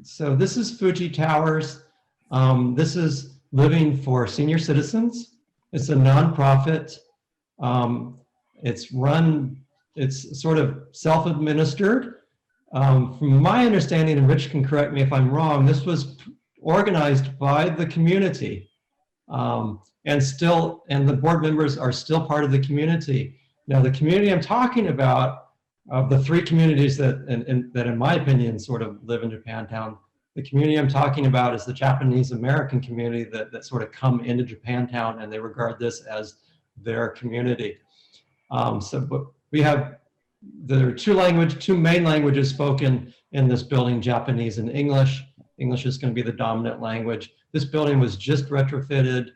So this is Fuji Towers. This is Living for Senior Citizens. It's a nonprofit. Um, it's sort of self-administered. From my understanding, and Rich can correct me if I'm wrong, this was organized by the community. And the board members are still part of the community. Now, the community I'm talking about, of the three communities that in my opinion sort of live in Japantown, the community I'm talking about is the Japanese American community that sort of come into Japantown, and they regard this as their community. But there are two main languages spoken in this building, Japanese and English. English is going to be the dominant language. This building was just retrofitted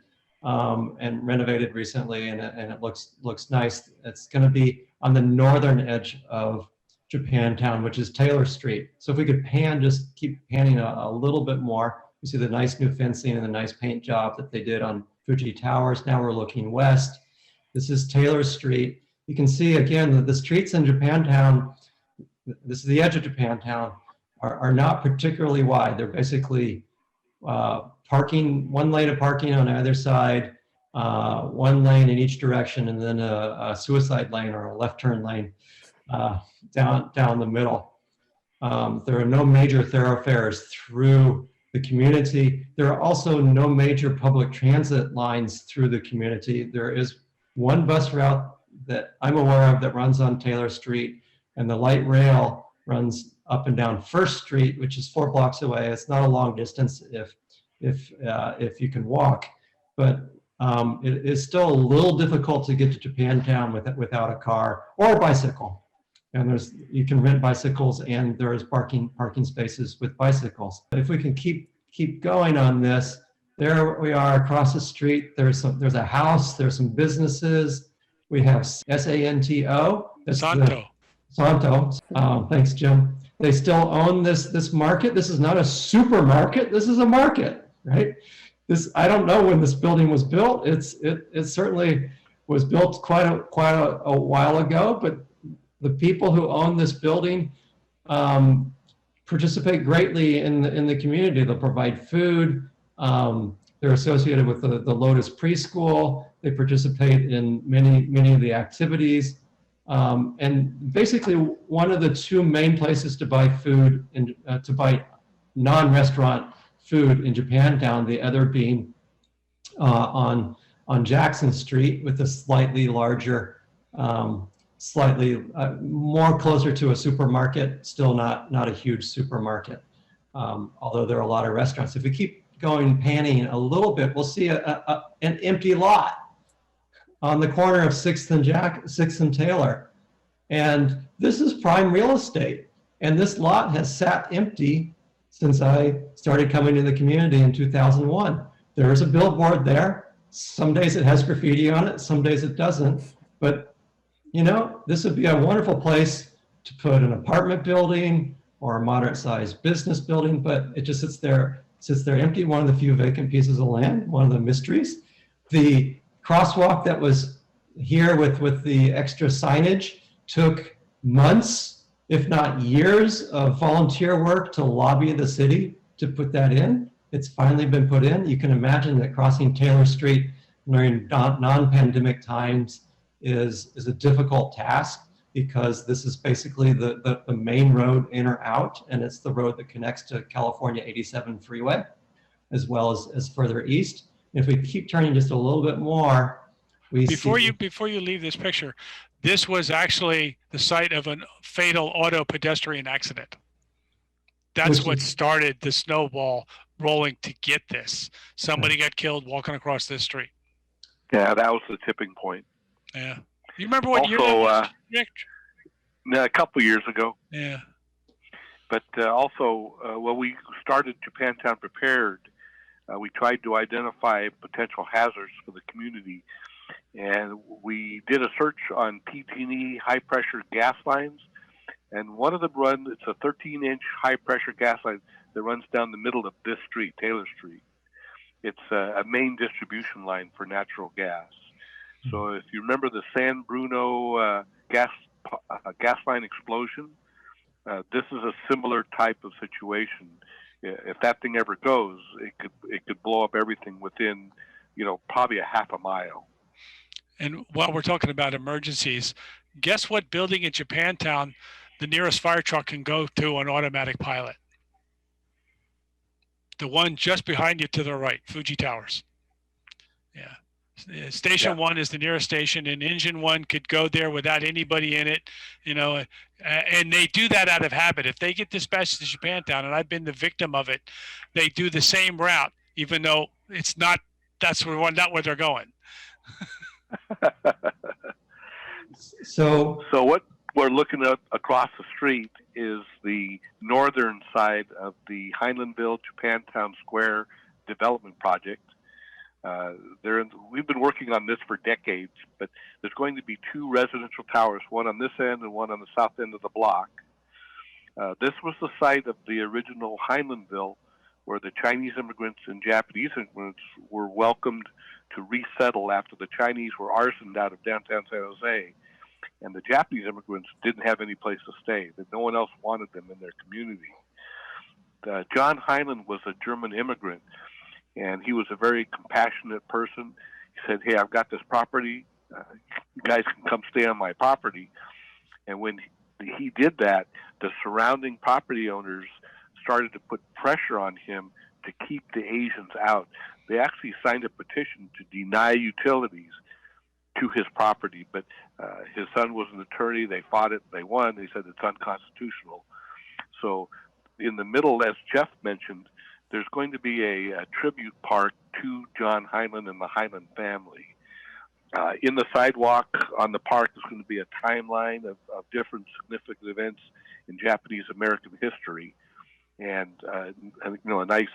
and renovated recently, and it looks nice. It's going to be on the northern edge of Japantown, which is Taylor Street. So if we could just keep panning a little bit more, you see the nice new fencing and the nice paint job that they did on Fuji Towers. Now we're looking west. This is Taylor Street. You can see again that the streets in Japantown, this is the edge of Japantown, are not particularly wide. They're basically one lane of parking on either side, one lane in each direction, and then a suicide lane or a left turn lane down the middle. There are no major thoroughfares through the community. There are also no major public transit lines through the community. There is one bus route that I'm aware of that runs on Taylor Street, and the light rail runs up and down First Street, which is 4 blocks away. It's not a long distance if you can walk, but it is still a little difficult to get to Japantown without a car or a bicycle. And you can rent bicycles, and there is parking spaces with bicycles. But if we can keep going on this, there we are across the street. There's a house. There's some businesses. We have Santo. Santo. Thanks, Jim. They still own this market. This is not a supermarket. This is a market, right? I don't know when this building was built. It certainly was built quite a while ago, but the people who own this building participate greatly in the community. They'll provide food. They're associated with the Lotus Preschool. They participate in many of the activities. And basically, one of the two main places to buy food and to buy non-restaurant food in Japantown, the other being on Jackson Street with a slightly larger, slightly more closer to a supermarket, still not a huge supermarket, although there are a lot of restaurants. If we keep going panning a little bit, we'll see an empty lot on the corner of 6th and Taylor. And this is prime real estate. And this lot has sat empty since I started coming to the community in 2001. There is a billboard there. Some days it has graffiti on it, some days it doesn't. But this would be a wonderful place to put an apartment building or a moderate-sized business building, but it just sits there empty, one of the few vacant pieces of land, one of the mysteries. The crosswalk that was here with the extra signage took months, if not years, of volunteer work to lobby the city to put that in. It's finally been put in. You can imagine that crossing Taylor Street during non-pandemic times is a difficult task, because this is basically the main road in or out, and it's the road that connects to California 87 freeway, as well as further east. If we keep turning just a little bit more, before you leave this picture, this was actually the site of a fatal auto pedestrian accident. That's what started the snowball rolling to get this. Somebody got killed walking across this street. Yeah, that was the tipping point. Yeah. You remember what year that was, Nick? A couple years ago. Yeah. But also, when we started Japantown Prepared, we tried to identify potential hazards for the community. And we did a search on PG&E high-pressure gas lines. And one of them it's a 13-inch high-pressure gas line that runs down the middle of this street, Taylor Street. It's a main distribution line for natural gas. So if you remember the San Bruno gas line explosion, this is a similar type of situation. if that thing ever goes, it could blow up everything within, probably a half a mile. And while we're talking about emergencies, guess what building in Japantown the nearest fire truck can go to on automatic pilot? The one just behind you to the right, Fuji Towers. Yeah. Station 1 is the nearest station, and engine 1 could go there without anybody in it, and they do that out of habit. If they get dispatched to Japantown, and I've been the victim of it, they do the same route, even though it's not, not where they're going. So what we're looking at across the street is the northern side of the Heinlenville Japantown Square development project. We've been working on this for decades, but there's going to be 2 residential towers, one on this end and one on the south end of the block. This was the site of the original Heinlenville, where the Chinese immigrants and Japanese immigrants were welcomed to resettle after the Chinese were arsoned out of downtown San Jose, and the Japanese immigrants didn't have any place to stay, that no one else wanted them in their community. John Heinlein was a German immigrant, and he was a very compassionate person. He said, "Hey, I've got this property. You guys can come stay on my property." And when he did that, the surrounding property owners started to put pressure on him to keep the Asians out. They actually signed a petition to deny utilities to his property, but his son was an attorney. They fought it. They won. They said it's unconstitutional. So in the middle, as Jeff mentioned, there's going to be a tribute park to John Heinlein and the Heinlein family. In the sidewalk on the park is going to be a timeline of different significant events in Japanese American history, and a nice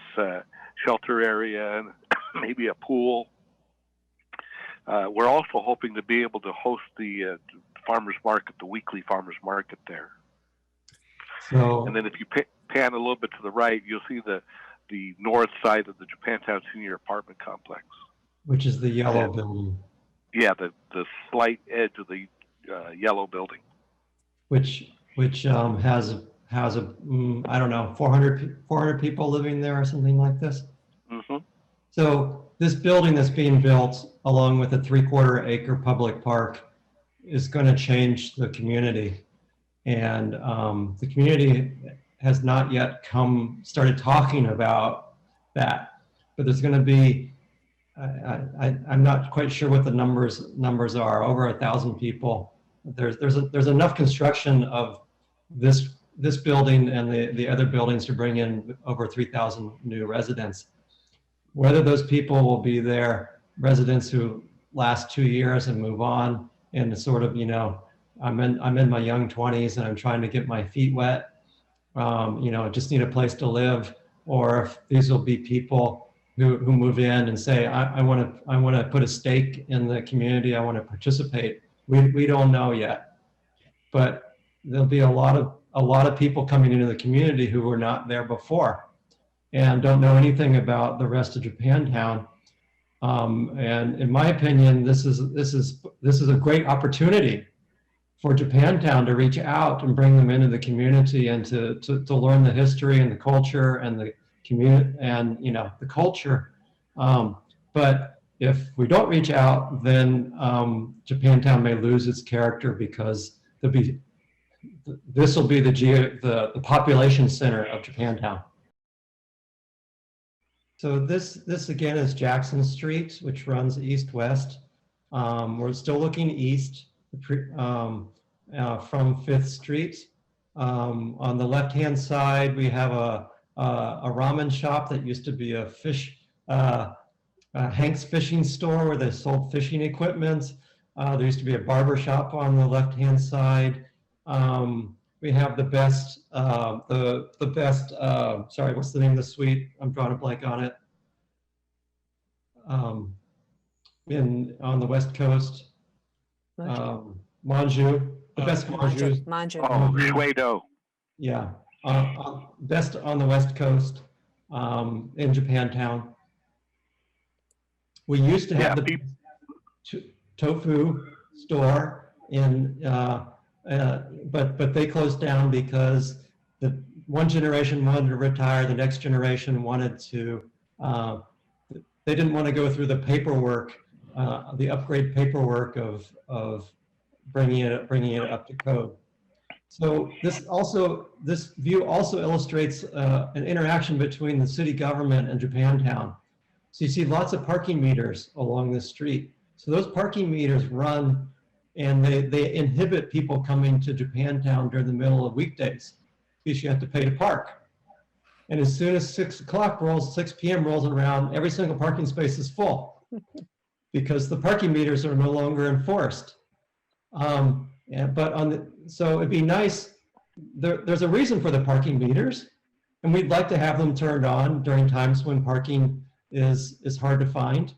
shelter area and maybe a pool. We're also hoping to be able to host the farmers market, the weekly farmers market there. So, and then if you pan a little bit to the right, you'll see the north side of the Japantown Senior Apartment Complex, which is the yellow building. Yeah, the slight edge of the yellow building, which has a I don't know, 400 people living there or something like this. Mm-hmm. So this building that's being built along with a 3/4 acre public park is going to change the community, and the community has not yet started talking about that, but there's going to be I'm not quite sure what the numbers are, over 1,000 people. There's enough construction of this building and the other buildings to bring in over 3,000 new residents. Whether those people will be there, residents who last 2 years and move on, and sort of, I'm in my young 20s and I'm trying to get my feet wet, just need a place to live, or if these will be people who move in and say, I want to put a stake in the community, I want to participate. We don't know yet, but there'll be a lot of people coming into the community who were not there before and don't know anything about the rest of Japantown. And in my opinion, this is a great opportunity for Japantown to reach out and bring them into the community and to learn the history and the culture and the community and the culture. But if we don't reach out, then Japantown may lose its character, because this will be the population center of Japantown. So this again is Jackson Street, which runs east-west. We're still looking east from 5th Street. On the left-hand side, we have a ramen shop that used to be a Hank's fishing store where they sold fishing equipment. There used to be a barber shop on the left-hand side. We have the best, sorry, what's the name of the suite? I'm drawing a blank on it. On the West Coast, Manju, the best Manju. Oh, Shuedo. Yeah, best on the West Coast, in Japantown. We used to have the tofu store but they closed down because one generation wanted to retire, the next generation wanted to, they didn't want to go through the paperwork, the upgrade paperwork of bringing it up to code. So this view also illustrates an interaction between the city government and Japantown. So you see lots of parking meters along the street. So those parking meters run and they inhibit people coming to Japantown during the middle of weekdays because you have to pay to park. And as soon as 6 p.m. rolls around, every single parking space is full because the parking meters are no longer enforced. So it'd be nice, there's a reason for the parking meters, and we'd like to have them turned on during times when parking is hard to find.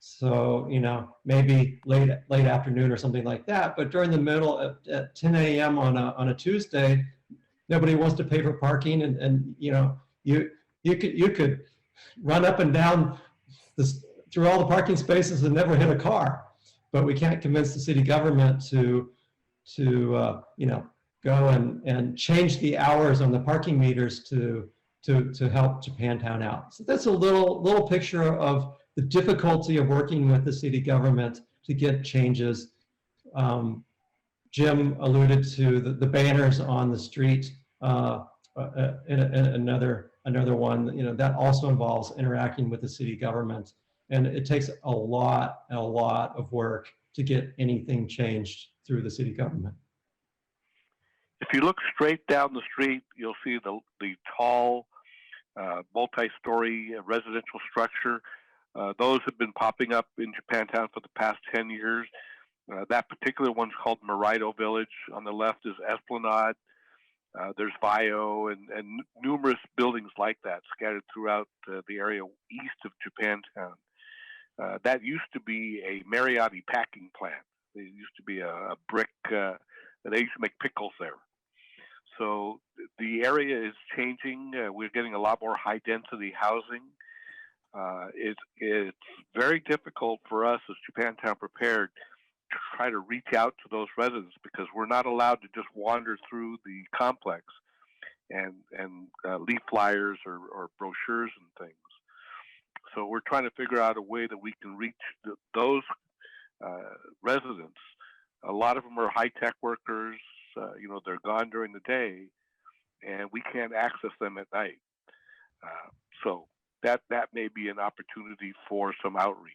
So, you know, maybe late afternoon or something like that, but during the middle at 10 a.m. on a Tuesday, nobody wants to pay for parking, and you know, you could run up and down through all the parking spaces and never hit a car. But we can't convince the city government to you know, go and change the hours on the parking meters to help Japantown out. So that's a little picture of the difficulty of working with the city government to get changes. Jim alluded to the banners on the street. In another one, you know, that also involves interacting with the city government, and it takes a lot of work to get anything changed through the city government. If you look straight down the street, you'll see the tall, multi-story residential structure. Those have been popping up in Japantown for the past 10 years. That particular one's called Morito Village. On the left is Esplanade. There's Vio and numerous buildings like that scattered throughout the area east of Japantown. That used to be a Mariotti packing plant. There used to be a brick, they used to make pickles there. So the area is changing. We're getting a lot more high density housing. It's very difficult for us as Japantown Prepared to try to reach out to those residents because we're not allowed to just wander through the complex and leave flyers or brochures and things. So we're trying to figure out a way that we can reach those residents. A lot of them are high-tech workers. You know, they're gone during the day, and we can't access them at night. So that may be an opportunity for some outreach.